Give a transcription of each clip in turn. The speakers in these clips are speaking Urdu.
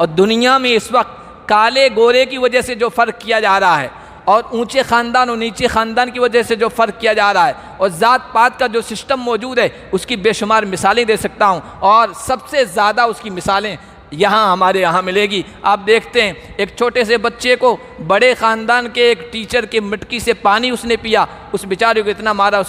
اور دنیا میں اس وقت کالے گورے کی وجہ سے جو فرق کیا جا رہا ہے، اور اونچے خاندان اور نیچے خاندان کی وجہ سے جو فرق کیا جا رہا ہے، اور ذات پات کا جو سسٹم موجود ہے، اس کی بے شمار مثالیں دے سکتا ہوں، اور سب سے زیادہ اس کی مثالیں ہمارے یہاں ملے گی۔ آپ دیکھتے ہیں ایک چھوٹے سے بچے کو بڑے خاندان کے ایک ٹیچر کے مٹکی سے پانی اس نے پیا، اس بیچارے کو اتنا مارا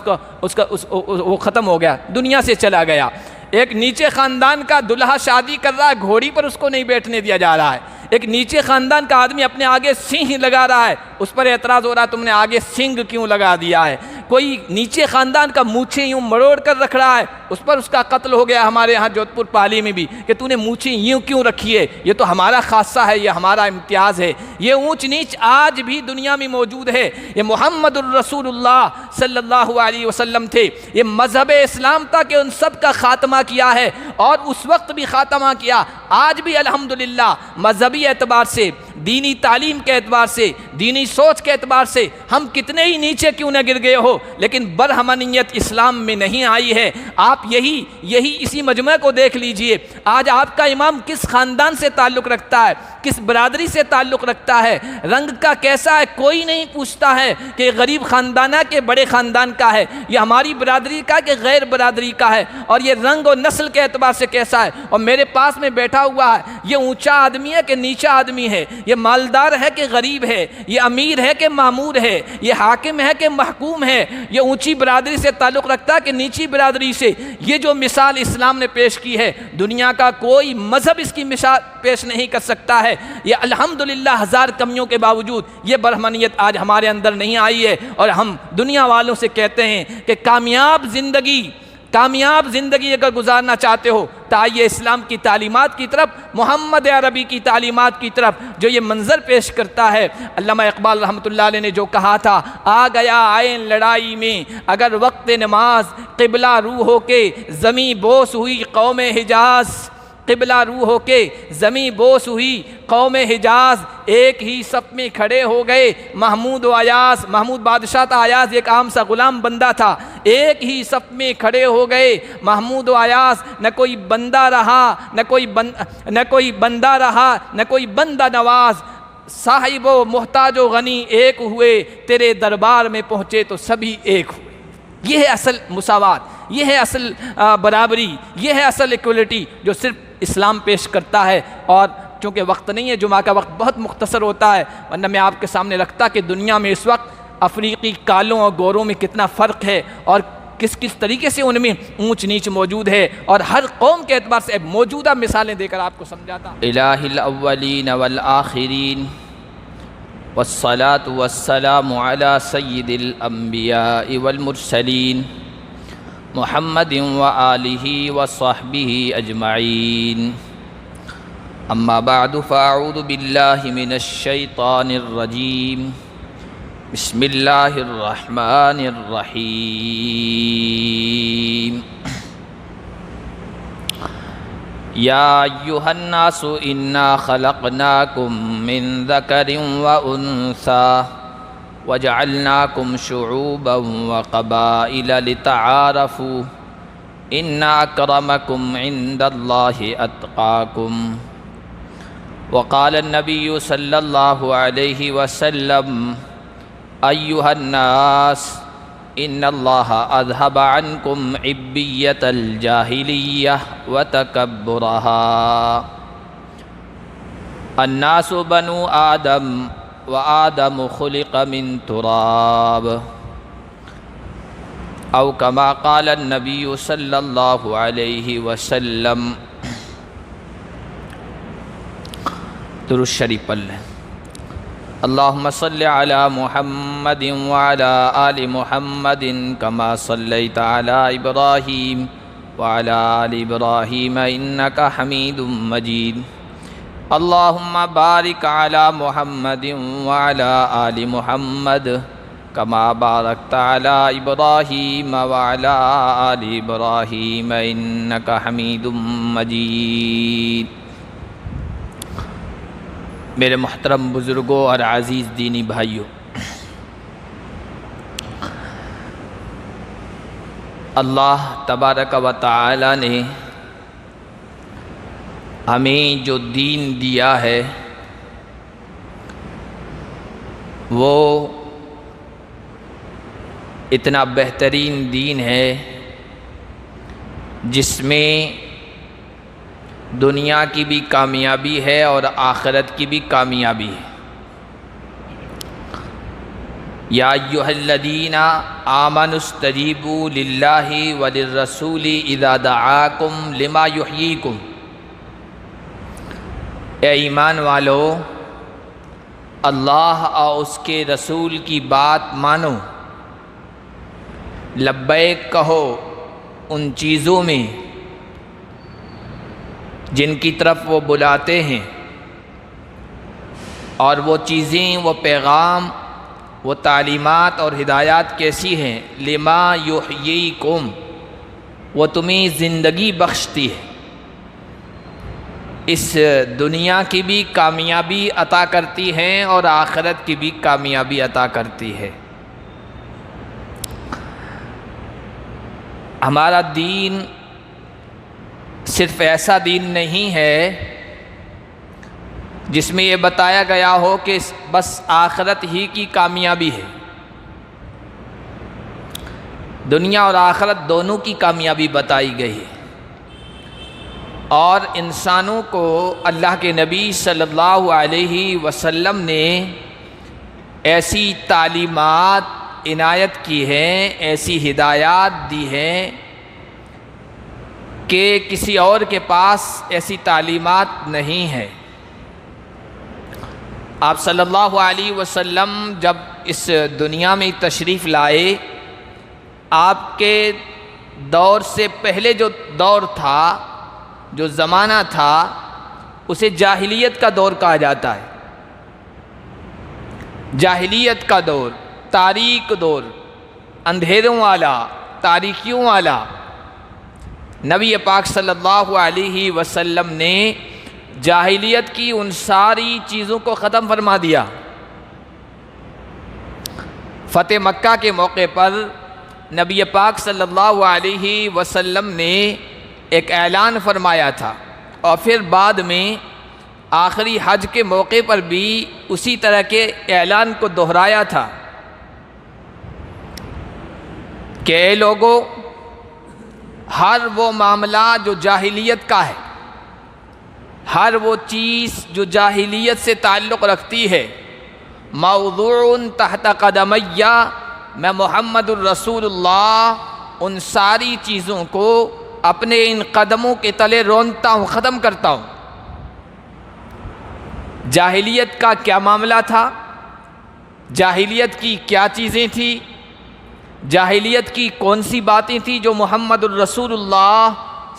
وہ ختم ہو گیا، دنیا سے چلا گیا۔ ایک نیچے خاندان کا دلہا شادی کر رہا ہے، گھوڑی پر اس کو نہیں بیٹھنے دیا جا رہا ہے۔ ایک نیچے خاندان کا آدمی اپنے آگے سینگ لگا رہا ہے، اس پر اعتراض ہو رہا ہے تم نے آگے سینگ کیوں لگا دیا ہے۔ کوئی نیچے خاندان کا مونچھیں یوں مروڑ کر رکھ رہا ہے، اس پر اس کا قتل ہو گیا ہمارے ہاں جودھ پور پالی میں بھی، کہ تو نے مونچھیں یوں کیوں رکھی ہے، یہ تو ہمارا خاصہ ہے، یہ ہمارا امتیاز ہے۔ یہ اونچ نیچ آج بھی دنیا میں موجود ہے۔ یہ محمد الرسول اللہ صلی اللہ علیہ وسلم تھے، یہ مذہب اسلام تھا کہ ان سب کا خاتمہ کیا ہے، اور اس وقت بھی خاتمہ کیا۔ آج بھی الحمدللہ مذہبی اعتبار سے، دینی تعلیم کے اعتبار سے، دینی سوچ کے اعتبار سے ہم کتنے ہی نیچے کیوں نہ گر گئے ہو، لیکن برہمنیت اسلام میں نہیں آئی ہے۔ آپ یہی اسی مجمع کو دیکھ لیجئے، آج آپ کا امام کس خاندان سے تعلق رکھتا ہے، کس برادری سے تعلق رکھتا ہے، رنگ کا کیسا ہے، کوئی نہیں پوچھتا ہے کہ غریب خاندان ہے کہ بڑے خاندان کا ہے، یہ ہماری برادری کا کہ غیر برادری کا ہے، اور یہ رنگ اور نسل کے اعتبار سے کیسا ہے۔ اور میرے پاس میں بیٹھا ہوا ہے، یہ اونچا آدمی ہے کہ نیچا آدمی ہے، یہ مالدار ہے کہ غریب ہے، یہ امیر ہے کہ معمور ہے، یہ حاکم ہے کہ محکوم ہے، یہ اونچی برادری سے تعلق رکھتا ہے کہ نیچی برادری سے۔ یہ جو مثال اسلام نے پیش کی ہے، دنیا کا کوئی مذہب اس کی مثال پیش نہیں کر سکتا ہے۔ یہ الحمدللہ ہزار کمیوں کے باوجود یہ برہمنیت آج ہمارے اندر نہیں آئی ہے، اور ہم دنیا والوں سے کہتے ہیں کہ کامیاب زندگی اگر گزارنا چاہتے ہو تو آئیے اسلام کی تعلیمات کی طرف، محمد عربی کی تعلیمات کی طرف، جو یہ منظر پیش کرتا ہے۔ علامہ اقبال رحمۃ اللہ علیہ نے جو کہا تھا، آ گیا آئین لڑائی میں اگر وقت نماز، قبلہ روح ہو کے زمیں بوس ہوئی قوم حجاز، قبلہ روح ہو کے زمیں بوس ہوئی قوم حجاز، ایک ہی صف میں کھڑے ہو گئے محمود و ایاز۔ محمود بادشاہ تھا، ایاز ایک عام سا غلام بندہ تھا۔ ایک ہی صف میں کھڑے ہو گئے محمود و ایاز، نہ کوئی بندہ رہا نہ کوئی بندہ نواز، صاحب و محتاج و غنی ایک ہوئے، تیرے دربار میں پہنچے تو سبھی ایک ہوئے۔ یہ ہے اصل مساوات، یہ ہے اصل برابری، یہ ہے اصل ایکولیٹی جو صرف اسلام پیش کرتا ہے۔ اور چونکہ وقت نہیں ہے، جمعہ کا وقت بہت مختصر ہوتا ہے، ورنہ میں آپ کے سامنے رکھتا کہ دنیا میں اس وقت افریقی کالوں اور گوروں میں کتنا فرق ہے، اور کس طریقے سے ان میں اونچ نیچ موجود ہے، اور ہر قوم کے اعتبار سے موجودہ مثالیں دے کر آپ کو سمجھاتا۔ الہ الاولین والآخرین والصلاة والسلام علی سید الانبیاء والمرسلین محمد وآلہ وصحبہ اجمعین، اما بعد فاعوذ باللہ من الشیطان الرجیم، بسم اللہ الرحمن الرحیم۔ یا ایہا الناس انا خلقناکم من ذکر وانثی وجعلناکم شعوبا وقبائل لتعارفوا ان اکرمکم عند اللہ اتقاکم۔ وقال النبی صلی اللہ علیہ وسلم ایہا الناس ان اللہ اذہب عنکم عبیۃ الجاہلیہ وتکبرہا۔ الناس بنو آدم وآدم خلق من تراب، او کما قال النبی صلی اللہ علیہ وسلم۔ درود شریف پڑھ لیں۔ اللہم صل علی محمد وعلی آل محمد کما صلیت علی ابراہیم وعلی آل ابراہیم انکا حمید مجید۔ اللہم بارک علی محمد وعلی آل محمد کما بارکت علی ابراہیم وعلی آل ابراہیم انکا حمید مجید۔ میرے محترم بزرگوں اور عزیز دینی بھائیوں، اللہ تبارک و تعالی نے ہمیں جو دین دیا ہے وہ اتنا بہترین دین ہے جس میں دنیا کی بھی کامیابی ہے اور آخرت کی بھی کامیابی ہے۔ یا ایھا الذین آمنوا استجیبوا للہ وللرسول اذا دعاکم لما یحییکم، اے ایمان والو اللہ اور اس کے رسول کی بات مانو، لبیک کہو ان چیزوں میں جن کی طرف وہ بلاتے ہیں، اور وہ چیزیں، وہ پیغام، وہ تعلیمات اور ہدایات کیسی ہیں؟ لما یحییکم، وہ تمہیں زندگی بخشتی ہے، اس دنیا کی بھی کامیابی عطا کرتی ہیں اور آخرت کی بھی کامیابی عطا کرتی ہے۔ ہمارا دین صرف ایسا دین نہیں ہے جس میں یہ بتایا گیا ہو کہ بس آخرت ہی کی کامیابی ہے۔ دنیا اور آخرت دونوں کی کامیابی بتائی گئی ہے، اور انسانوں کو اللہ کے نبی صلی اللہ علیہ وسلم نے ایسی تعلیمات عنایت کی ہیں، ایسی ہدایات دی ہیں کہ کسی اور کے پاس ایسی تعلیمات نہیں ہیں۔ آپ صلی اللہ علیہ وسلم جب اس دنیا میں تشریف لائے، آپ کے دور سے پہلے جو دور تھا، جو زمانہ تھا، اسے جاہلیت کا دور کہا جاتا ہے۔ جاہلیت کا دور، تاریک دور، اندھیروں والا، تاریکیوں والا۔ نبی پاک صلی اللہ علیہ وسلم نے جاہلیت کی ان ساری چیزوں کو ختم فرما دیا۔ فتح مکہ کے موقع پر نبی پاک صلی اللہ علیہ وسلم نے ایک اعلان فرمایا تھا، اور پھر بعد میں آخری حج کے موقع پر بھی اسی طرح کے اعلان کو دہرایا تھا کہ اے لوگو، ہر وہ معاملہ جو جاہلیت کا ہے، ہر وہ چیز جو جاہلیت سے تعلق رکھتی ہے، موضوع تحت قدمیہ، میں محمد الرسول اللہ ان ساری چیزوں کو اپنے ان قدموں کے تلے رونتا ہوں، ختم کرتا ہوں۔ جاہلیت کا کیا معاملہ تھا؟ جاہلیت کی کیا چیزیں تھیں؟ جاہلیت کی کون سی باتیں تھیں جو محمد الرسول اللہ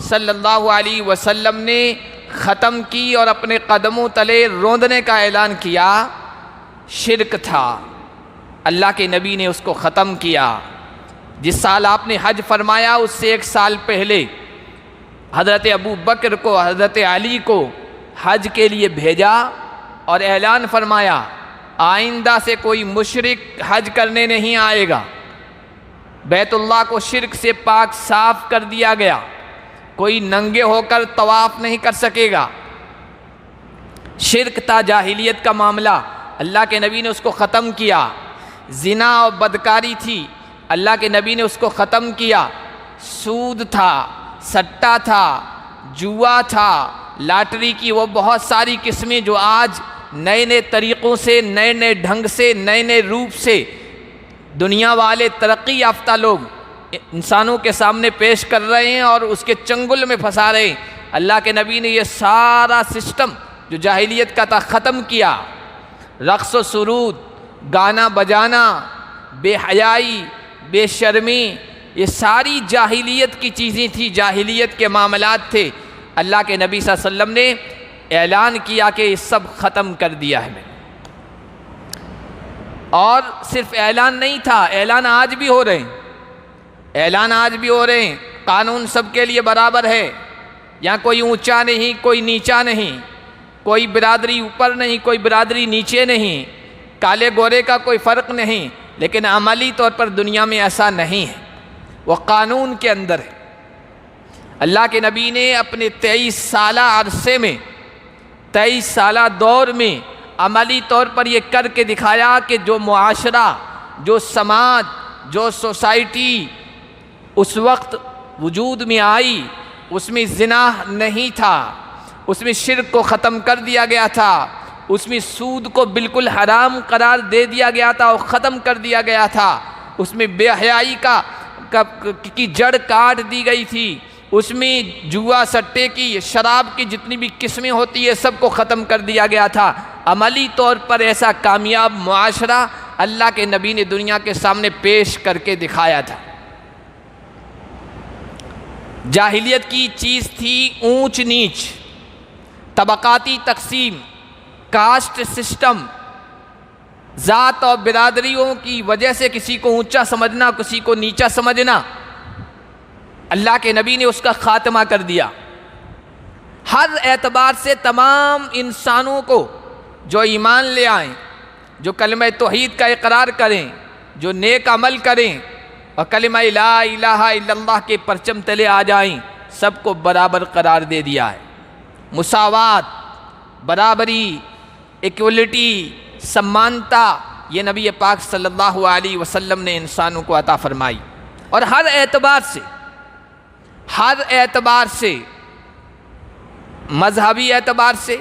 صلی اللہ علیہ وسلم نے ختم کی اور اپنے قدموں تلے روندنے کا اعلان کیا؟ شرک تھا، اللہ کے نبی نے اس کو ختم کیا۔ جس سال آپ نے حج فرمایا، اس سے ایک سال پہلے حضرت ابو بکر کو، حضرت علی کو حج کے لیے بھیجا اور اعلان فرمایا آئندہ سے کوئی مشرک حج کرنے نہیں آئے گا۔ بیت اللہ کو شرک سے پاک صاف کر دیا گیا، کوئی ننگے ہو کر طواف نہیں کر سکے گا۔ شرک تھا، جاہلیت کا معاملہ، اللہ کے نبی نے اس کو ختم کیا۔ زنا اور بدکاری تھی، اللہ کے نبی نے اس کو ختم کیا۔ سود تھا، سٹا تھا، جوا تھا، لاٹری کی وہ بہت ساری قسمیں جو آج نئے نئے طریقوں سے، نئے نئے ڈھنگ سے، نئے نئے روپ سے دنیا والے ترقی یافتہ لوگ انسانوں کے سامنے پیش کر رہے ہیں اور اس کے چنگل میں پھنسا رہے ہیں۔ اللہ کے نبی نے یہ سارا سسٹم جو جاہلیت کا تھا ختم کیا۔ رقص و سرود، گانا بجانا، بے حیائی، بے شرمی، یہ ساری جاہلیت کی چیزیں تھیں، جاہلیت کے معاملات تھے۔ اللہ کے نبی صلی اللہ علیہ وسلم نے اعلان کیا کہ یہ سب ختم کر دیا ہے میں نے۔ اور صرف اعلان نہیں تھا، اعلان آج بھی ہو رہے ہیں، اعلان آج بھی ہو رہے ہیں۔ قانون سب کے لیے برابر ہے، یہاں کوئی اونچا نہیں، کوئی نیچا نہیں، کوئی برادری اوپر نہیں، کوئی برادری نیچے نہیں، کالے گورے کا کوئی فرق نہیں، لیکن عملی طور پر دنیا میں ایسا نہیں ہے، وہ قانون کے اندر ہے۔ اللہ کے نبی نے اپنے 23 سالہ عرصے میں، 23 سالہ دور میں عملی طور پر یہ کر کے دکھایا کہ جو معاشرہ، جو سماج، جو سوسائٹی اس وقت وجود میں آئی، اس میں زنا نہیں تھا، اس میں شرک کو ختم کر دیا گیا تھا، اس میں سود کو بالکل حرام قرار دے دیا گیا تھا اور ختم کر دیا گیا تھا، اس میں بے حیائی کی جڑ کاٹ دی گئی تھی، اس میں جوا سٹے کی، شراب کی جتنی بھی قسمیں ہوتی ہے سب کو ختم کر دیا گیا تھا۔ عملی طور پر ایسا کامیاب معاشرہ اللہ کے نبی نے دنیا کے سامنے پیش کر کے دکھایا تھا۔ جاہلیت کی چیز تھی اونچ نیچ، طبقاتی تقسیم، کاسٹ سسٹم، ذات اور برادریوں کی وجہ سے کسی کو اونچا سمجھنا، کسی کو نیچا سمجھنا۔ اللہ کے نبی نے اس کا خاتمہ کر دیا۔ ہر اعتبار سے تمام انسانوں کو جو ایمان لے آئیں، جو کلمہ توحید کا اقرار کریں، جو نیک عمل کریں اور کلمہ لا الہ الا اللہ کے پرچم تلے آ جائیں، سب کو برابر قرار دے دیا ہے۔ مساوات، برابری، ایکولیٹی، سمانتا، یہ نبی پاک صلی اللہ علیہ وسلم نے انسانوں کو عطا فرمائی۔ اور ہر اعتبار سے، مذہبی اعتبار سے،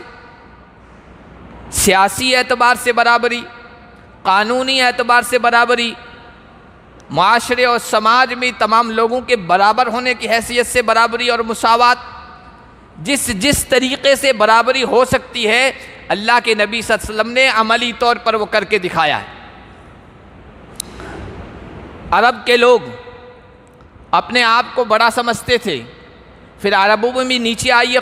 سیاسی اعتبار سے برابری، قانونی اعتبار سے برابری، معاشرے اور سماج میں تمام لوگوں کے برابر ہونے کی حیثیت سے برابری اور مساوات، جس طریقے سے برابری ہو سکتی ہے اللہ کے نبی صلی اللہ علیہ وسلم نے عملی طور پر وہ کر کے دکھایا ہے۔ عرب کے لوگ اپنے آپ کو بڑا سمجھتے تھے، پھر عربوں میں بھی نیچے آئی ہے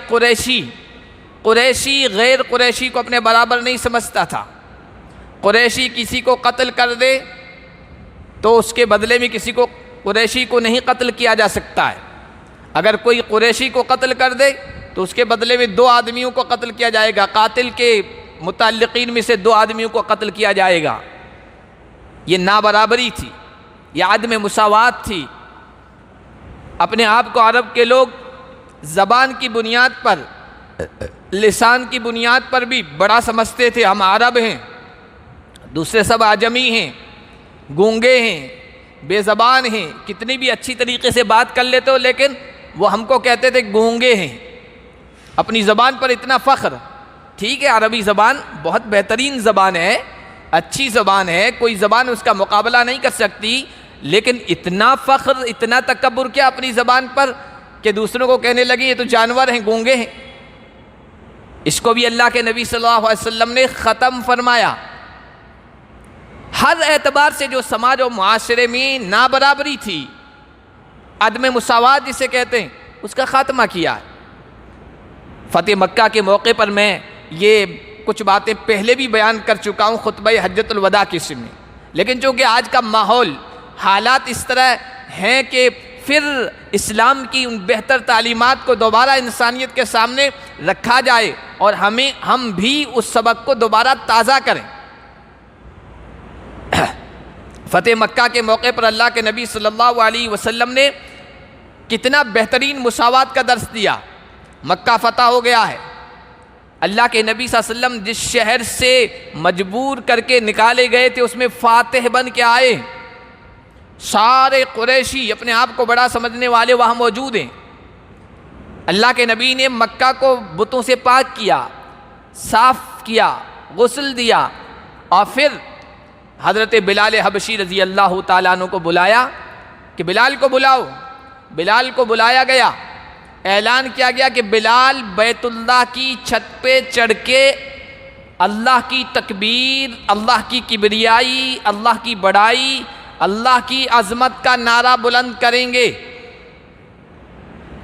قریشی غیر قریشی کو اپنے برابر نہیں سمجھتا تھا۔ قریشی کسی کو قتل کر دے تو اس کے بدلے میں کسی کو قریشی کو نہیں قتل کیا جا سکتا ہے۔ اگر کوئی قریشی کو قتل کر دے تو اس کے بدلے میں 2 آدمیوں کو قتل کیا جائے گا، قاتل کے متعلقین میں سے 2 آدمیوں کو قتل کیا جائے گا۔ یہ نابرابری تھی، یہ عدم مساوات تھی۔ اپنے آپ کو عرب کے لوگ زبان کی بنیاد پر، لسان کی بنیاد پر بھی بڑا سمجھتے تھے۔ ہم عرب ہیں، دوسرے سب عجمی ہیں، گونگے ہیں، بے زبان ہیں، کتنی بھی اچھی طریقے سے بات کر لیتے ہو لیکن وہ ہم کو کہتے تھے گونگے ہیں۔ اپنی زبان پر اتنا فخر۔ ٹھیک ہے، عربی زبان بہت بہترین زبان ہے، اچھی زبان ہے، کوئی زبان اس کا مقابلہ نہیں کر سکتی، لیکن اتنا فخر، اتنا تکبر کیا اپنی زبان پر کہ دوسروں کو کہنے لگے یہ تو جانور ہیں، گونگے ہیں۔ اس کو بھی اللہ کے نبی صلی اللہ علیہ وسلم نے ختم فرمایا۔ ہر اعتبار سے جو سماج و معاشرے میں نابرابری تھی، عدم مساوات جسے کہتے ہیں، اس کا خاتمہ کیا ہے۔ فتح مکہ کے موقع پر میں یہ کچھ باتیں پہلے بھی بیان کر چکا ہوں خطبہ حجۃ الوداع کے سن میں، لیکن چونکہ آج کا ماحول، حالات اس طرح ہیں کہ پھر اسلام کی ان بہتر تعلیمات کو دوبارہ انسانیت کے سامنے رکھا جائے اور ہم بھی اس سبق کو دوبارہ تازہ کریں۔ فتح مکہ کے موقع پر اللہ کے نبی صلی اللہ علیہ وسلم نے کتنا بہترین مساوات کا درس دیا۔ مکہ فتح ہو گیا ہے، اللہ کے نبی صلی اللہ علیہ وسلم جس شہر سے مجبور کر کے نکالے گئے تھے اس میں فاتح بن کے آئے۔ سارے قریشی اپنے آپ کو بڑا سمجھنے والے وہاں موجود ہیں۔ اللہ کے نبی نے مکہ کو بتوں سے پاک کیا، صاف کیا، غسل دیا، اور پھر حضرت بلال حبشی رضی اللہ تعالیٰ عنہ کو بلایا کہ بلال کو بلاؤ۔ بلال کو بلایا گیا، اعلان کیا گیا کہ بلال بیت اللہ کی چھت پہ چڑھ کے اللہ کی تکبیر، اللہ کی کبریائی، اللہ کی بڑائی، اللہ کی عظمت کا نعرہ بلند کریں گے۔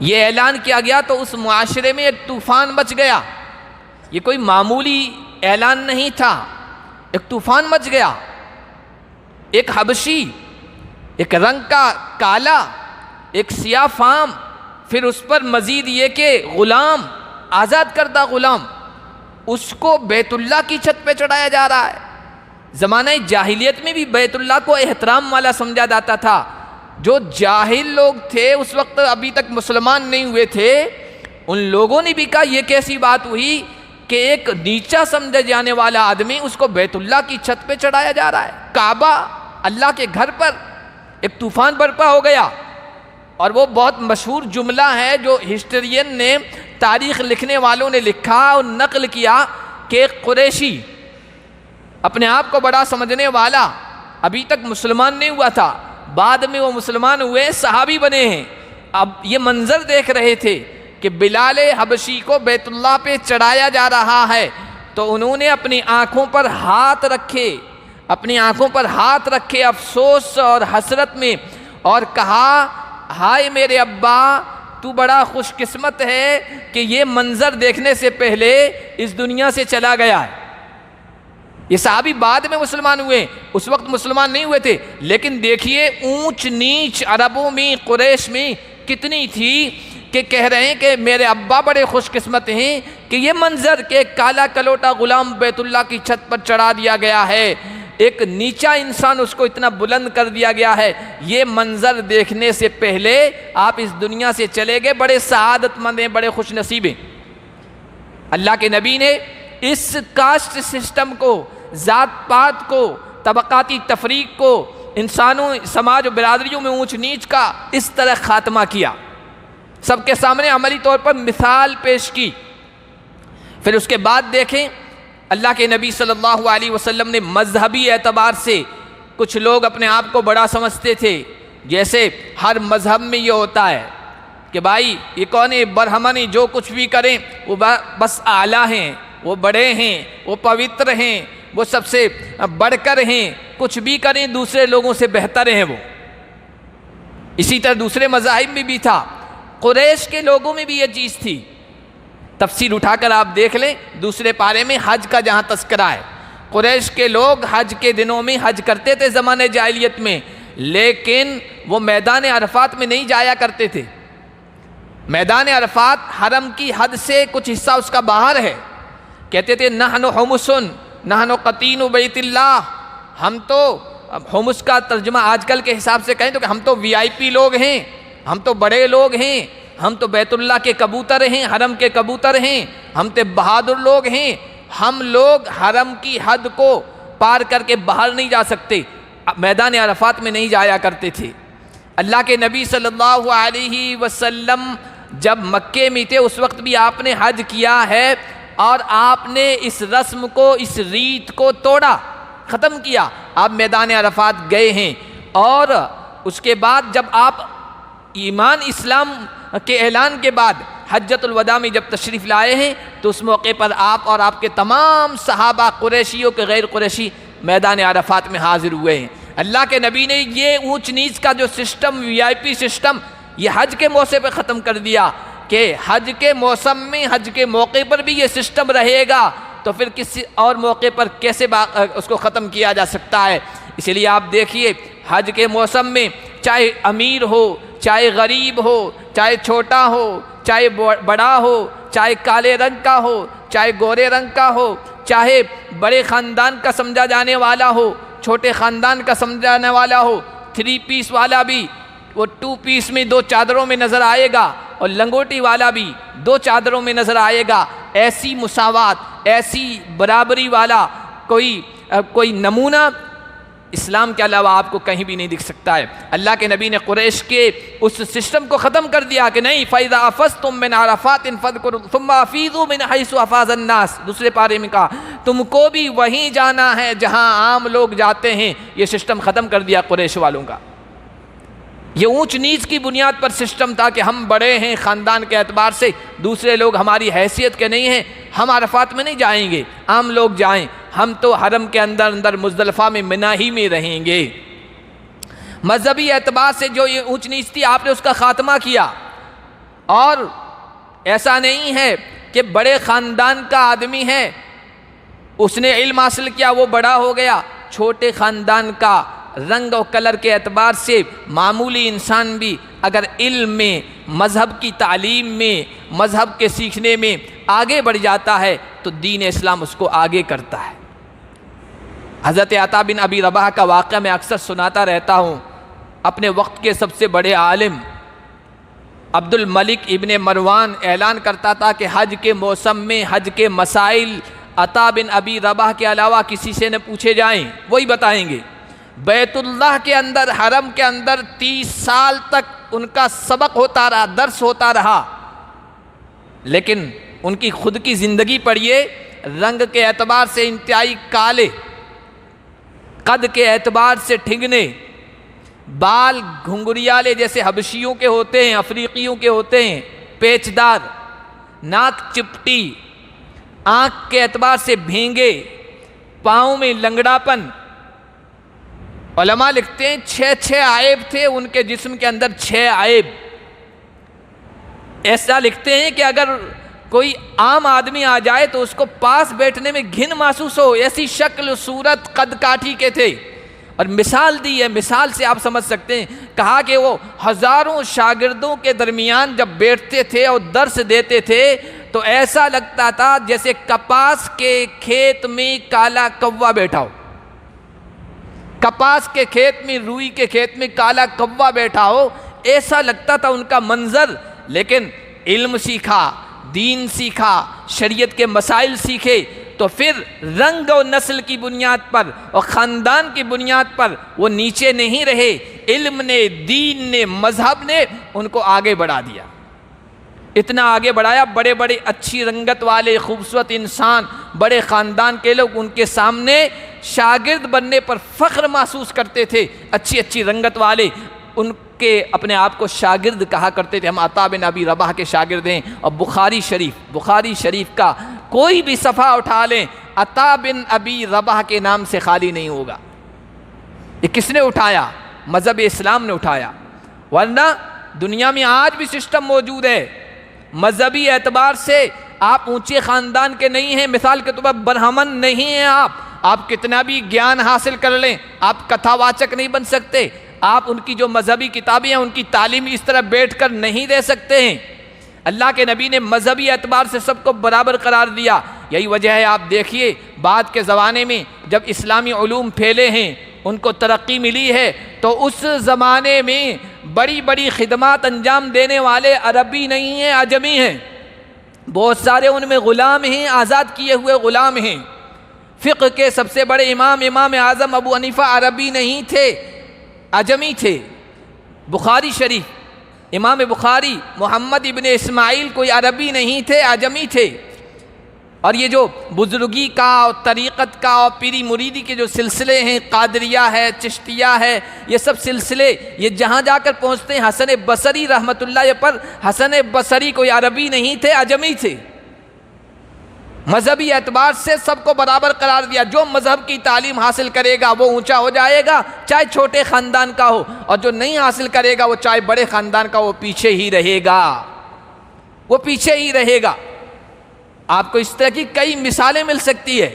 یہ اعلان کیا گیا تو اس معاشرے میں ایک طوفان مچ گیا۔ یہ کوئی معمولی اعلان نہیں تھا، ایک طوفان مچ گیا۔ ایک حبشی، ایک رنگ کا کالا، ایک سیاہ فام، پھر اس پر مزید یہ کہ غلام، آزاد کردہ غلام، اس کو بیت اللہ کی چھت پہ چڑھایا جا رہا ہے۔ زمانہ جاہلیت میں بھی بیت اللہ کو احترام والا سمجھا جاتا تھا، جو جاہل لوگ تھے اس وقت ابھی تک مسلمان نہیں ہوئے تھے، ان لوگوں نے بھی کہا یہ کیسی بات ہوئی کہ ایک نیچا سمجھے جانے والا آدمی اس کو بیت اللہ کی چھت پہ چڑھایا جا رہا ہے، کعبہ اللہ کے گھر پر ایک طوفان برپا ہو گیا۔ اور وہ بہت مشہور جملہ ہے جو ہسٹرین نے، تاریخ لکھنے والوں نے لکھا اور نقل کیا کہ ایک قریشی اپنے آپ کو بڑا سمجھنے والا ابھی تک مسلمان نہیں ہوا تھا، بعد میں وہ مسلمان ہوئے، صحابی بنے ہیں، اب یہ منظر دیکھ رہے تھے کہ بلال حبشی کو بیت اللہ پہ چڑھایا جا رہا ہے، تو انہوں نے اپنی آنکھوں پر ہاتھ رکھے، اپنی آنکھوں پر ہاتھ رکھے افسوس اور حسرت میں، اور کہا ہائے میرے ابا، تو بڑا خوش قسمت ہے کہ یہ منظر دیکھنے سے پہلے اس دنیا سے چلا گیا ہے۔ یہ صحابی بعد میں مسلمان ہوئے، اس وقت مسلمان نہیں ہوئے تھے، لیکن دیکھیے اونچ نیچ عربوں میں، قریش میں کتنی تھی کہ کہہ رہے ہیں کہ میرے ابا بڑے خوش قسمت ہیں کہ یہ منظر کہ ایک کالا کلوٹا غلام بیت اللہ کی چھت پر چڑھا دیا گیا ہے، ایک نیچا انسان اس کو اتنا بلند کر دیا گیا ہے، یہ منظر دیکھنے سے پہلے آپ اس دنیا سے چلے گئے، بڑے سعادت مند ہیں، بڑے خوش نصیب ہیں۔ اللہ کے نبی نے اس کاسٹ سسٹم کو، ذات پات کو، طبقاتی تفریق کو، انسانوں، سماج و برادریوں میں اونچ نیچ کا اس طرح خاتمہ کیا، سب کے سامنے عملی طور پر مثال پیش کی۔ پھر اس کے بعد دیکھیں اللہ کے نبی صلی اللہ علیہ وسلم نے مذہبی اعتبار سے، کچھ لوگ اپنے آپ کو بڑا سمجھتے تھے، جیسے ہر مذہب میں یہ ہوتا ہے کہ بھائی یہ کون ہے، برہمنی جو کچھ بھی کریں وہ بس اعلیٰ ہیں، وہ بڑے ہیں، وہ پوتر ہیں، وہ سب سے بڑھ کر ہیں، کچھ بھی کریں دوسرے لوگوں سے بہتر ہیں وہ۔ اسی طرح دوسرے مذاہب میں بھی تھا، قریش کے لوگوں میں بھی یہ چیز تھی۔ تفسیر اٹھا کر آپ دیکھ لیں، دوسرے پارے میں حج کا جہاں تذکرہ ہے، قریش کے لوگ حج کے دنوں میں حج کرتے تھے زمانے جاہلیت میں، لیکن وہ میدان عرفات میں نہیں جایا کرتے تھے۔ میدان عرفات حرم کی حد سے کچھ حصہ اس کا باہر ہے، کہتے تھے نحن حمسن نحن قطین بیت اللہ، ہم تو، اب حمس کا ترجمہ آج کل کے حساب سے کہیں تو کہ ہم تو وی آئی پی لوگ ہیں، ہم تو بڑے لوگ ہیں، ہم تو بیت اللہ کے کبوتر ہیں، حرم کے کبوتر ہیں، ہم تو بہادر لوگ ہیں، ہم لوگ حرم کی حد کو پار کر کے باہر نہیں جا سکتے، میدان عرفات میں نہیں جایا کرتے تھے۔ اللہ کے نبی صلی اللہ علیہ وسلم جب مکے میں تھے اس وقت بھی آپ نے حج کیا ہے، اور آپ نے اس رسم کو، اس ریت کو توڑا، ختم کیا، آپ میدان عرفات گئے ہیں۔ اور اس کے بعد جب آپ ایمان اسلام کے اعلان کے بعد حجۃ الوداع میں جب تشریف لائے ہیں تو اس موقع پر آپ اور آپ کے تمام صحابہ، قریشیوں کے غیر قریشی، میدان عرفات میں حاضر ہوئے ہیں۔ اللہ کے نبی نے یہ اونچ نیچ کا جو سسٹم، وی آئی پی سسٹم، یہ حج کے موقع پہ ختم کر دیا کہ حج کے موسم میں، حج کے موقع پر بھی یہ سسٹم رہے گا تو پھر کسی اور موقع پر کیسے اس کو ختم کیا جا سکتا ہے۔ اسی لیے آپ دیکھیے حج کے موسم میں چاہے امیر ہو، چاہے غریب ہو، چاہے چھوٹا ہو، چاہے بڑا ہو، چاہے کالے رنگ کا ہو، چاہے گورے رنگ کا ہو، چاہے بڑے خاندان کا سمجھا جانے والا ہو، چھوٹے خاندان کا سمجھا جانے والا ہو، 3 پیس والا بھی وہ 2 پیس میں 2 چادروں میں نظر آئے گا، اور لنگوٹی والا بھی 2 چادروں میں نظر آئے گا۔ ایسی مساوات، ایسی برابری والا کوئی نمونہ اسلام کے علاوہ آپ کو کہیں بھی نہیں دکھ سکتا ہے۔ اللہ کے نبی نے قریش کے اس سسٹم کو ختم کر دیا کہ نہیں، فَإِذَا أَفَضْتُم مِّنْ عَرَفَاتٍ فَاذْكُرُوا ثُمَّ أَفِيضُوا مِنْ حَيْثُ أَفَاضَ النَّاسُ، دوسرے پارے میں کہا تم کو بھی وہیں جانا ہے جہاں عام لوگ جاتے ہیں۔ یہ سسٹم ختم کر دیا قریش والوں کا۔ یہ اونچ نیچ کی بنیاد پر سسٹم تھا کہ ہم بڑے ہیں خاندان کے اعتبار سے، دوسرے لوگ ہماری حیثیت کے نہیں ہیں، ہم عرفات میں نہیں جائیں گے، عام لوگ جائیں، ہم تو حرم کے اندر مزدلفہ میں، منی ہی میں رہیں گے۔ مذہبی اعتبار سے جو یہ اونچ نیچ تھی آپ نے اس کا خاتمہ کیا۔ اور ایسا نہیں ہے کہ بڑے خاندان کا آدمی ہے، اس نے علم حاصل کیا وہ بڑا ہو گیا، چھوٹے خاندان کا رنگ و کلر کے اعتبار سے معمولی انسان بھی اگر علم میں، مذہب کی تعلیم میں، مذہب کے سیکھنے میں آگے بڑھ جاتا ہے تو دین اسلام اس کو آگے کرتا ہے۔ حضرت عطا بن ابی رباح کا واقعہ میں اکثر سناتا رہتا ہوں اپنے وقت کے سب سے بڑے عالم عبد الملک ابن مروان اعلان کرتا تھا کہ حج کے موسم میں حج کے مسائل عطا بن ابی رباح کے علاوہ کسی سے نہ پوچھے جائیں، وہی بتائیں گے۔ بیت اللہ کے اندر، حرم کے اندر 30 سال تک ان کا سبق ہوتا رہا، درس ہوتا رہا، لیکن ان کی خود کی زندگی پڑھیے، رنگ کے اعتبار سے انتہائی کالے، قد کے اعتبار سے ٹھنگنے، بال گھنگریالے جیسے حبشیوں کے ہوتے ہیں، افریقیوں کے ہوتے ہیں، پیچدار، ناک چپٹی، آنکھ کے اعتبار سے بھینگے، پاؤں میں لنگڑاپن۔ علماء لکھتے ہیں 6 عیب تھے ان کے جسم کے اندر، 6 عیب۔ ایسا لکھتے ہیں کہ اگر کوئی عام آدمی آ جائے تو اس کو پاس بیٹھنے میں گھن محسوس ہو، ایسی شکل صورت قد کاٹھی کے تھے۔ اور مثال دی ہے، مثال سے آپ سمجھ سکتے ہیں، کہا کہ وہ ہزاروں شاگردوں کے درمیان جب بیٹھتے تھے اور درس دیتے تھے تو ایسا لگتا تھا جیسے کپاس کے کھیت میں کالا کوا بیٹھا ہو، کپاس کے کھیت میں، روئی کے کھیت میں کالا کوا بیٹھا ہو، ایسا لگتا تھا ان کا منظر۔ لیکن علم سیکھا، دین سیکھا، شریعت کے مسائل سیکھے، تو پھر رنگ و نسل کی بنیاد پر اور خاندان کی بنیاد پر وہ نیچے نہیں رہے۔ علم نے، دین نے، مذہب نے ان کو آگے بڑھا دیا، اتنا آگے بڑھایا، بڑے بڑے اچھی رنگت والے خوبصورت انسان، بڑے خاندان کے لوگ ان کے سامنے شاگرد بننے پر فخر محسوس کرتے تھے، اچھی اچھی رنگت والے ان کے اپنے آپ کو شاگرد کہا کرتے تھے، ہم عطا بن ابی رباح کے شاگرد ہیں۔ اور بخاری شریف کا کوئی بھی صفحہ اٹھا لیں، عطا بن ابی رباح کے نام سے خالی نہیں ہوگا۔ یہ کس نے اٹھایا؟ مذہب اسلام نے اٹھایا، ورنہ دنیا میں آج بھی سسٹم موجود ہے، مذہبی اعتبار سے آپ اونچے خاندان کے نہیں ہیں، مثال کے طور پر برہمن نہیں ہیں آپ کتنا بھی گیان حاصل کر لیں، آپ کتھا واچک نہیں بن سکتے، آپ ان کی جو مذہبی کتابیں ہیں ان کی تعلیم اس طرح بیٹھ کر نہیں دے سکتے ہیں۔ اللہ کے نبی نے مذہبی اعتبار سے سب کو برابر قرار دیا۔ یہی وجہ ہے، آپ دیکھیے بعد کے زمانے میں جب اسلامی علوم پھیلے ہیں، ان کو ترقی ملی ہے، تو اس زمانے میں بڑی بڑی خدمات انجام دینے والے عربی نہیں ہیں، عجمی ہیں، بہت سارے ان میں غلام ہیں، آزاد کیے ہوئے غلام ہیں۔ فقہ کے سب سے بڑے امام اعظم ابو حنیفہ عربی نہیں تھے، عجمی تھے۔ بخاری شریف، امام بخاری محمد ابن اسماعیل کوئی عربی نہیں تھے، عجمی تھے۔ اور یہ جو بزرگی کا اور طریقت کا اور پیری مریدی کے جو سلسلے ہیں، قادریہ ہے، چشتیہ ہے، یہ سب سلسلے یہ جہاں جا کر پہنچتے ہیں، حسن بصری رحمۃ اللہ پر، حسن بصری کوئی عربی نہیں تھے، عجمی تھے۔ مذہبی اعتبار سے سب کو برابر قرار دیا، جو مذہب کی تعلیم حاصل کرے گا وہ اونچا ہو جائے گا، چاہے چھوٹے خاندان کا ہو، اور جو نہیں حاصل کرے گا وہ چاہے بڑے خاندان کا، وہ پیچھے ہی رہے گا، وہ پیچھے ہی رہے گا۔ آپ کو اس طرح کی کئی مثالیں مل سکتی ہے،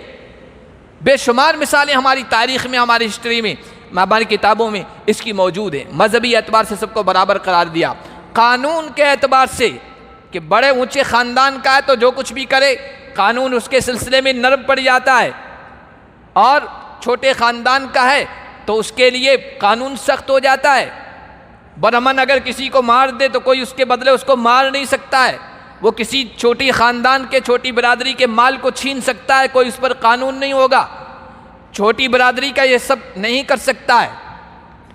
بے شمار مثالیں ہماری تاریخ میں، ہماری ہسٹری میں، ہماری کتابوں میں اس کی موجود ہے۔ مذہبی اعتبار سے سب کو برابر قرار دیا، قانون کے اعتبار سے کہ بڑے اونچے خاندان کا ہے تو جو کچھ بھی کرے قانون اس کے سلسلے میں نرم پڑ جاتا ہے، اور چھوٹے خاندان کا ہے تو اس کے لیے قانون سخت ہو جاتا ہے۔ برہمن اگر کسی کو مار دے تو کوئی اس کے بدلے اس کو مار نہیں سکتا ہے، وہ کسی چھوٹی خاندان کے، چھوٹی برادری کے مال کو چھین سکتا ہے، کوئی اس پر قانون نہیں ہوگا۔ چھوٹی برادری کا یہ سب نہیں کر سکتا ہے۔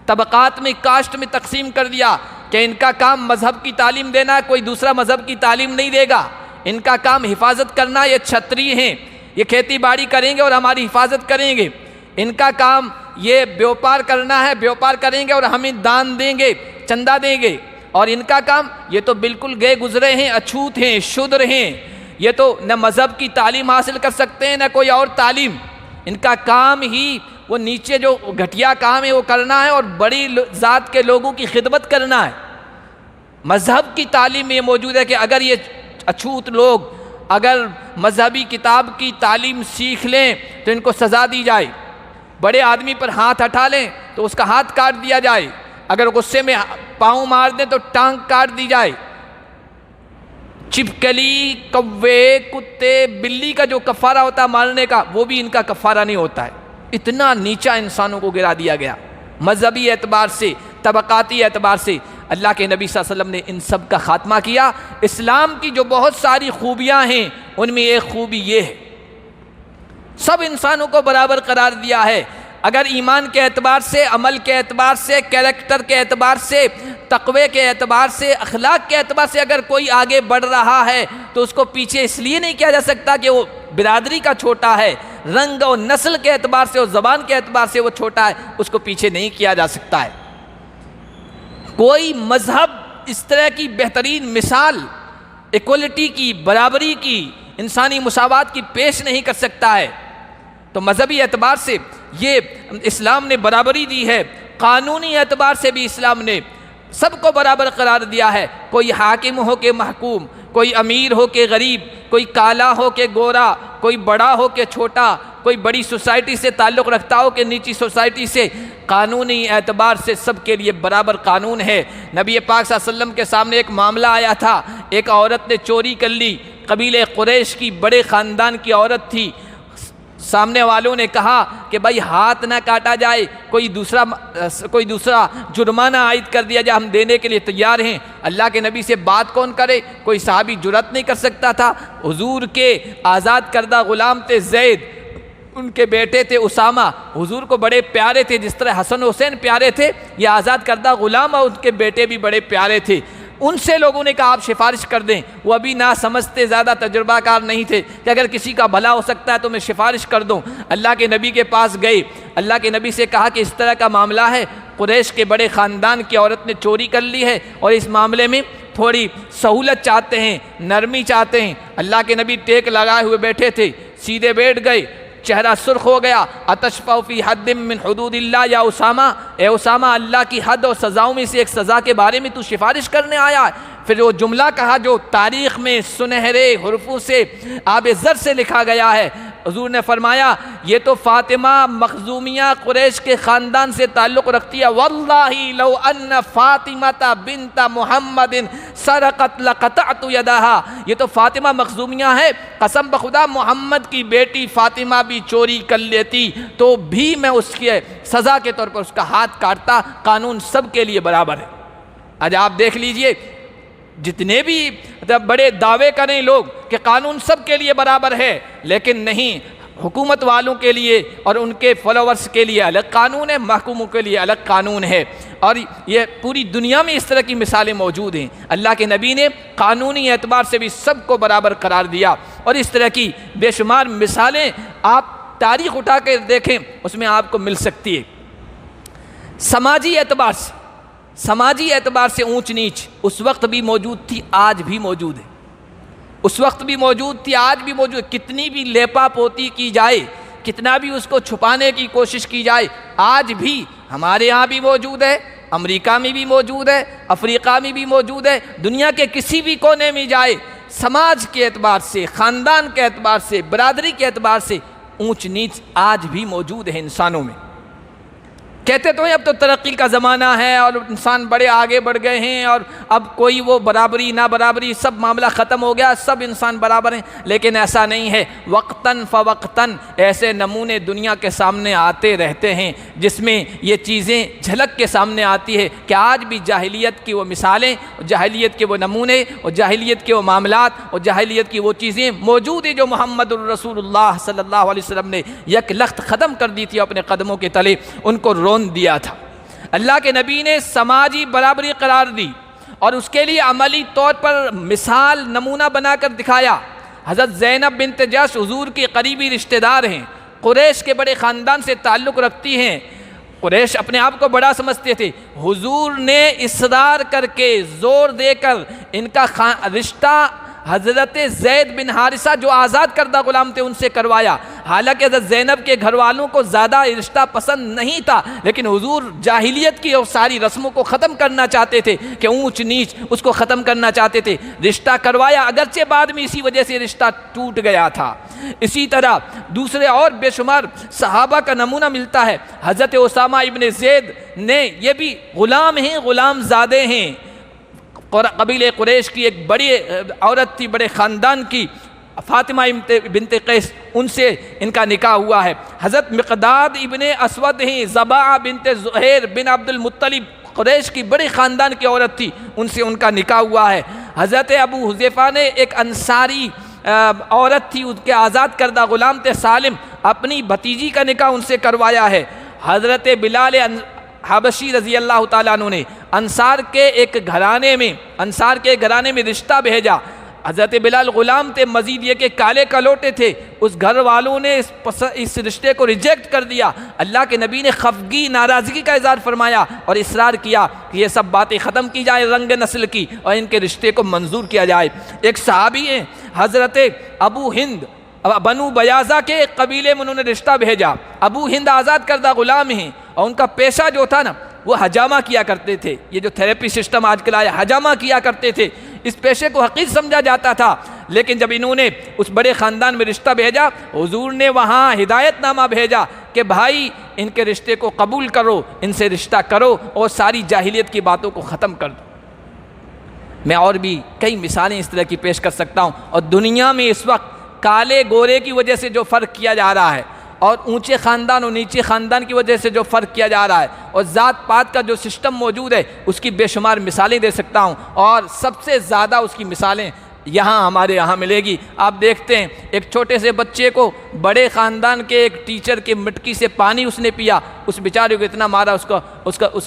طبقات میں، کاسٹ میں تقسیم کر دیا کہ ان کا کام مذہب کی تعلیم دینا ہے، کوئی دوسرا مذہب کی تعلیم نہیں دے گا، ان کا کام حفاظت کرنا، یہ چھتری ہیں، یہ کھیتی باڑی کریں گے اور ہماری حفاظت کریں گے، ان کا کام یہ بیوپار کرنا ہے، بیوپار کریں گے اور ہمیں دان دیں گے، چندہ دیں گے، اور ان کا کام یہ تو بالکل گئے گزرے ہیں، اچھوت ہیں، شودر ہیں، یہ تو نہ مذہب کی تعلیم حاصل کر سکتے ہیں نہ کوئی اور تعلیم، ان کا کام ہی وہ نیچے جو گھٹیا کام ہے وہ کرنا ہے اور بڑی ذات کے لوگوں کی خدمت کرنا ہے۔ مذہب کی تعلیم میں یہ موجود ہے کہ اگر یہ اچھوت لوگ اگر مذہبی کتاب کی تعلیم سیکھ لیں تو ان کو سزا دی جائے، بڑے آدمی پر ہاتھ ہٹا لیں تو اس کا ہاتھ کاٹ دیا جائے، اگر غصے میں پاؤں مار دیں تو ٹانگ کاٹ دی جائے۔ چپکلی، کوے، کتے، بلی کا جو کفارہ ہوتا ہے مارنے کا، وہ بھی ان کا کفارہ نہیں ہوتا ہے۔ اتنا نیچا انسانوں کو گرا دیا گیا، مذہبی اعتبار سے، طبقاتی اعتبار سے اللہ کے نبی صلی اللہ علیہ وسلم نے ان سب کا خاتمہ کیا۔ اسلام کی جو بہت ساری خوبیاں ہیں ان میں ایک خوبی یہ ہے، سب انسانوں کو برابر قرار دیا ہے۔ اگر ایمان کے اعتبار سے، عمل کے اعتبار سے، کیریکٹر کے اعتبار سے، تقوی کے اعتبار سے، اخلاق کے اعتبار سے اگر کوئی آگے بڑھ رہا ہے تو اس کو پیچھے اس لیے نہیں کیا جا سکتا کہ وہ برادری کا چھوٹا ہے، رنگ اور نسل کے اعتبار سے اور زبان کے اعتبار سے وہ چھوٹا ہے، اس کو پیچھے نہیں کیا جا سکتا ہے۔ کوئی مذہب اس طرح کی بہترین مثال ایکوالٹی کی، برابری کی، انسانی مساوات کی پیش نہیں کر سکتا ہے۔ تو مذہبی اعتبار سے یہ اسلام نے برابری دی ہے، قانونی اعتبار سے بھی اسلام نے سب کو برابر قرار دیا ہے، کوئی حاکم ہو کے محکوم، کوئی امیر ہو کے غریب، کوئی کالا ہو کے گورا، کوئی بڑا ہو کے چھوٹا، کوئی بڑی سوسائٹی سے تعلق رکھتا ہو کہ نیچی سوسائٹی سے، قانونی اعتبار سے سب کے لیے برابر قانون ہے۔ نبی پاک صلی اللہ علیہ وسلم کے سامنے ایک معاملہ آیا تھا، ایک عورت نے چوری کر لی، قبیلہ قریش کی بڑے خاندان کی عورت تھی۔ سامنے والوں نے کہا کہ بھائی ہاتھ نہ کاٹا جائے، کوئی دوسرا جرمانہ عائد کر دیا جائے، ہم دینے کے لیے تیار ہیں۔ اللہ کے نبی سے بات کون کرے؟ کوئی صحابی جرأت نہیں کر سکتا تھا۔ حضور کے آزاد کردہ غلام تھے زید، ان کے بیٹے تھے اسامہ، حضور کو بڑے پیارے تھے، جس طرح حسن حسین پیارے تھے، یہ آزاد کردہ غلام اور ان کے بیٹے بھی بڑے پیارے تھے۔ ان سے لوگوں نے کہا آپ سفارش کر دیں، وہ ابھی نہ سمجھتے، زیادہ تجربہ کار نہیں تھے کہ اگر کسی کا بھلا ہو سکتا ہے تو میں سفارش کر دوں۔ اللہ کے نبی کے پاس گئے، اللہ کے نبی سے کہا کہ اس طرح کا معاملہ ہے، قریش کے بڑے خاندان کی عورت نے چوری کر لی ہے اور اس معاملے میں تھوڑی سہولت چاہتے ہیں، نرمی چاہتے ہیں۔ اللہ کے نبی ٹیک لگائے ہوئے بیٹھے تھے، سیدھے بیٹھ گئے، چہرہ سرخ ہو گیا۔ اتشفع فی حد من حدود اللہ یا اسامہ، اے اسامہ اللہ کی حد اور سزاؤں میں سے ایک سزا کے بارے میں تو سفارش کرنے آیا ہے؟ پھر وہ جملہ کہا جو تاریخ میں سنہرے حروفوں سے آب زر سے لکھا گیا ہے۔ حضور نے فرمایا یہ تو فاطمہ مخزومیہ قریش کے خاندان سے تعلق رکھتی ہے، واللہ لو ان فاطمہ بنت محمد سرقت لقطعت یدہا، یہ تو فاطمہ مخزومیہ ہے، قسم بخدا محمد کی بیٹی فاطمہ بھی چوری کر لیتی تو بھی میں اس کے سزا کے طور پر اس کا ہاتھ کاٹتا۔ قانون سب کے لیے برابر ہے۔ آج آپ دیکھ لیجئے، جتنے بھی بڑے دعوے کریں لوگ کہ قانون سب کے لیے برابر ہے، لیکن نہیں، حکومت والوں کے لیے اور ان کے فالوورز کے لیے الگ قانون ہے، محکوموں کے لیے الگ قانون ہے، اور یہ پوری دنیا میں اس طرح کی مثالیں موجود ہیں۔ اللہ کے نبی نے قانونی اعتبار سے بھی سب کو برابر قرار دیا، اور اس طرح کی بے شمار مثالیں آپ تاریخ اٹھا کے دیکھیں، اس میں آپ کو مل سکتی ہے۔ سماجی اعتبار سے اونچ نیچ اس وقت بھی موجود تھی، آج بھی موجود ہے۔ اس وقت بھی موجود تھی، آج بھی موجود ہے۔ کتنی بھی لیپا پوتی کی جائے، کتنا بھی اس کو چھپانے کی کوشش کی جائے، آج بھی ہمارے یہاں بھی موجود ہے، امریکہ میں بھی موجود ہے، افریقہ میں بھی موجود ہے، دنیا کے کسی بھی کونے میں جائے، سماج کے اعتبار سے، خاندان کے اعتبار سے، برادری کے اعتبار سے اونچ نیچ آج بھی موجود ہے انسانوں میں۔ کہتے تو ہیں اب تو ترقی کا زمانہ ہے اور انسان بڑے آگے بڑھ گئے ہیں اور اب کوئی وہ برابری نہ برابری سب معاملہ ختم ہو گیا، سب انسان برابر ہیں، لیکن ایسا نہیں ہے۔ وقتاً فوقتاً ایسے نمونے دنیا کے سامنے آتے رہتے ہیں جس میں یہ چیزیں جھلک کے سامنے آتی ہے کہ آج بھی جاہلیت کی وہ مثالیں، جاہلیت کے وہ نمونے اور جاہلیت کے وہ معاملات اور جاہلیت کی وہ چیزیں موجود ہیں جو محمد الرسول اللہ صلی اللہ علیہ وسلم نے یک لخت ختم کر دی تھی اپنے قدموں کے تلے، ان کو رون دیا تھا۔ اللہ کے نبی نے سماجی برابری قرار دی اور اس کے لیے عملی طور پر مثال نمونہ بنا کر دکھایا۔ حضرت زینب بنت جحش حضور کی قریبی رشتہ دار ہیں، قریش کے بڑے خاندان سے تعلق رکھتی ہیں، قریش اپنے آپ کو بڑا سمجھتے تھے۔ حضور نے اصرار کر کے زور دے کر ان کا رشتہ حضرت زید بن حارثہ جو آزاد کردہ غلام تھے ان سے کروایا۔ حالانکہ حضرت زینب کے گھر والوں کو زیادہ رشتہ پسند نہیں تھا، لیکن حضور جاہلیت کی اور ساری رسموں کو ختم کرنا چاہتے تھے کہ اونچ نیچ اس کو ختم کرنا چاہتے تھے، رشتہ کروایا، اگرچہ بعد میں اسی وجہ سے رشتہ ٹوٹ گیا تھا۔ اسی طرح دوسرے اور بے شمار صحابہ کا نمونہ ملتا ہے۔ حضرت اسامہ ابن زید نے، یہ بھی غلام ہیں، غلام زادے ہیں، قبیلہ قریش کی ایک بڑی عورت تھی، بڑے خاندان کی، فاطمہ بنت قیس، ان سے ان کا نکاح ہوا ہے۔ حضرت مقداد ابن اسود ہیں، زباع بنت زہیر بن عبد المطلب قریش کی بڑی خاندان کی عورت تھی، ان سے ان کا نکاح ہوا ہے۔ حضرت ابو حذیفہ نے ایک انصاری عورت تھی، ان کے آزاد کردہ غلام تھے سالم، اپنی بھتیجی کا نکاح ان سے کروایا ہے۔ حضرت بلال حبشی رضی اللہ تعالیٰ عنہ نے انصار کے ایک گھرانے میں رشتہ بھیجا۔ حضرت بلال غلام تھے، مزید یہ کہ کالے کلوٹے تھے، اس گھر والوں نے اس رشتے کو ریجیکٹ کر دیا۔ اللہ کے نبی نے خفگی ناراضگی کا اظہار فرمایا اور اصرار کیا کہ یہ سب باتیں ختم کی جائے رنگ نسل کی، اور ان کے رشتے کو منظور کیا جائے۔ ایک صحابی ہیں حضرت ابو ہند، بنو بیاضہ کے قبیلے میں انہوں نے رشتہ بھیجا۔ ابو ہند آزاد کردہ غلام ہیں، اور ان کا پیشہ جو تھا نا وہ حجامہ کیا کرتے تھے۔ یہ جو تھیراپی سسٹم آج کل آیا، حجامہ کیا کرتے تھے، اس پیشے کو حقیر سمجھا جاتا تھا۔ لیکن جب انہوں نے اس بڑے خاندان میں رشتہ بھیجا، حضور نے وہاں ہدایت نامہ بھیجا کہ بھائی ان کے رشتے کو قبول کرو، ان سے رشتہ کرو اور ساری جاہلیت کی باتوں کو ختم کر دو۔ میں اور بھی کئی مثالیں اس طرح کی پیش کر سکتا ہوں، اور دنیا میں اس وقت کالے گورے کی وجہ سے جو فرق کیا جا رہا ہے، اور اونچے خاندان اور نیچے خاندان کی وجہ سے جو فرق کیا جا رہا ہے، اور ذات پات کا جو سسٹم موجود ہے، اس کی بے شمار مثالیں دے سکتا ہوں، اور سب سے زیادہ اس کی مثالیں ہمارے یہاں ملے گی۔ آپ دیکھتے ہیں ایک چھوٹے سے بچے کو بڑے خاندان کے ایک ٹیچر کے مٹکی سے پانی اس نے پیا، اس بیچارے کو اتنا مارا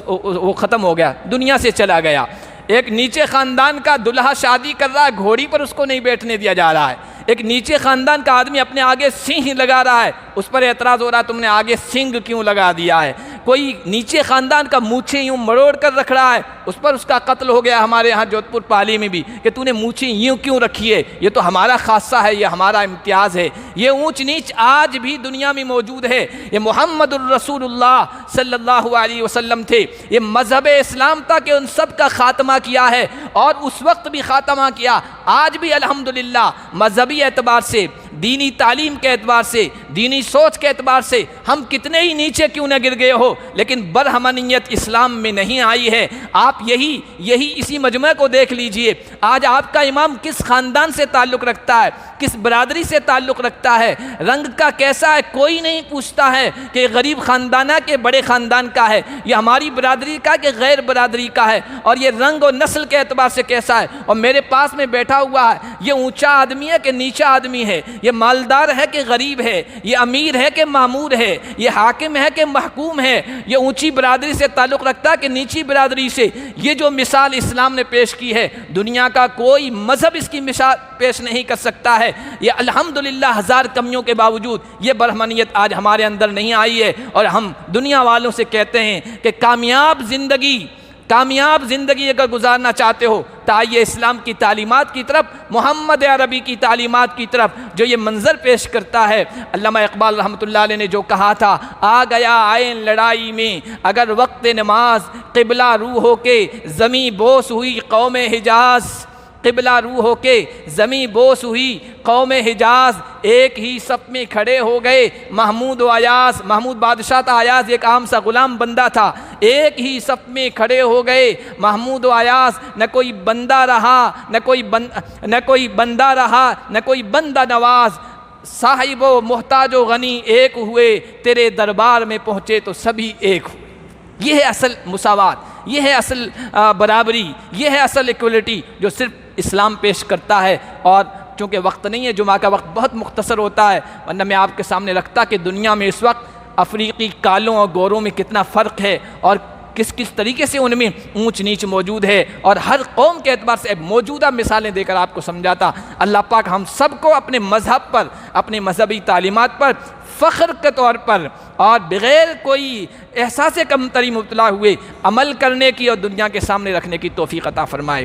وہ ختم ہو گیا، دنیا سے چلا گیا۔ ایک نیچے خاندان کا دلہا شادی کر رہا ہے، گھوڑی پر اس کو نہیں بیٹھنے دیا جا رہا ہے۔ ایک نیچے خاندان کا آدمی اپنے آگے سینگ لگا رہا ہے، اس پر اعتراض ہو رہا ہے تم نے آگے سینگ کیوں لگا دیا ہے۔ کوئی نیچے خاندان کا مونچھیں یوں مروڑ کر رکھ رہا ہے، اس پر اس کا قتل ہو گیا ہمارے یہاں جودھ پور پالی میں بھی، کہ تو نے مونچھیں یوں کیوں رکھی ہے، یہ تو ہمارا خاصہ ہے، یہ ہمارا امتیاز ہے۔ یہ اونچ نیچ آج بھی دنیا میں موجود ہے۔ یہ محمد الرسول اللہ صلی اللہ علیہ وسلم تھے، یہ مذہب اسلام تھا کہ ان سب کا خاتمہ کیا ہے، اور اس وقت بھی خاتمہ کیا۔ آج بھی الحمدللہ مذہبی اعتبار سے، دینی تعلیم کے اعتبار سے، دینی سوچ کے اعتبار سے ہم کتنے ہی نیچے کیوں نہ گر گئے ہو، لیکن برہمنیت اسلام میں نہیں آئی ہے۔ آپ یہی اسی مجمع کو دیکھ لیجئے، آج آپ کا امام کس خاندان سے تعلق رکھتا ہے، کس برادری سے تعلق رکھتا ہے، رنگ کا کیسا ہے، کوئی نہیں پوچھتا ہے کہ غریب خاندانہ کے بڑے خاندان کا ہے، یہ ہماری برادری کا کہ غیر برادری کا ہے، اور یہ رنگ اور نسل کے اعتبار سے کیسا ہے۔ اور میرے پاس میں بیٹھا ہوا ہے، یہ اونچا آدمی ہے کہ نیچا آدمی ہے، یہ مالدار ہے کہ غریب ہے، یہ امیر ہے کہ معمور ہے، یہ حاکم ہے کہ محکوم ہے، یہ اونچی برادری سے تعلق رکھتا ہے کہ نیچی برادری سے۔ یہ جو مثال اسلام نے پیش کی ہے، دنیا کا کوئی مذہب اس کی مثال پیش نہیں کر سکتا ہے۔ یہ الحمدللہ ہزار کمیوں کے باوجود یہ برہمنیت آج ہمارے اندر نہیں آئی ہے، اور ہم دنیا والوں سے کہتے ہیں کہ کامیاب زندگی اگر گزارنا چاہتے ہو تو آئیے اسلام کی تعلیمات کی طرف، محمد عربی کی تعلیمات کی طرف، جو یہ منظر پیش کرتا ہے۔ علامہ اقبال رحمۃ اللہ علیہ نے جو کہا تھا، آ گیا عین لڑائی میں اگر وقت نماز، قبلہ روح ہو کے زمیں بوس ہوئی قوم حجاز، قبلہ روح ہو کے زمیں بوس ہوئی قوم حجاز، ایک ہی صف میں کھڑے ہو گئے محمود و ایاز۔ محمود بادشاہ تھا، ایاز ایک عام سا غلام بندہ تھا۔ ایک ہی صف میں کھڑے ہو گئے محمود و ایاز، نہ کوئی بندہ رہا نہ کوئی بندہ نواز، صاحب و محتاج و غنی ایک ہوئے، تیرے دربار میں پہنچے تو سبھی ایک ہوئے۔ یہ ہے اصل مساوات، یہ ہے اصل برابری، یہ ہے اصل ایکولیٹی جو صرف اسلام پیش کرتا ہے۔ اور چونکہ وقت نہیں ہے، جمعہ کا وقت بہت مختصر ہوتا ہے، ورنہ میں آپ کے سامنے رکھتا کہ دنیا میں اس وقت افریقی کالوں اور گوروں میں کتنا فرق ہے، اور کس طریقے سے ان میں اونچ نیچ موجود ہے، اور ہر قوم کے اعتبار سے موجودہ مثالیں دے کر آپ کو سمجھاتا۔ اللہ پاک ہم سب کو اپنے مذہب پر، اپنے مذہبی تعلیمات پر فخر کے طور پر اور بغیر کوئی احساس کمتری مبتلا ہوئے عمل کرنے کی اور دنیا کے سامنے رکھنے کی توفیق عطا فرمائے۔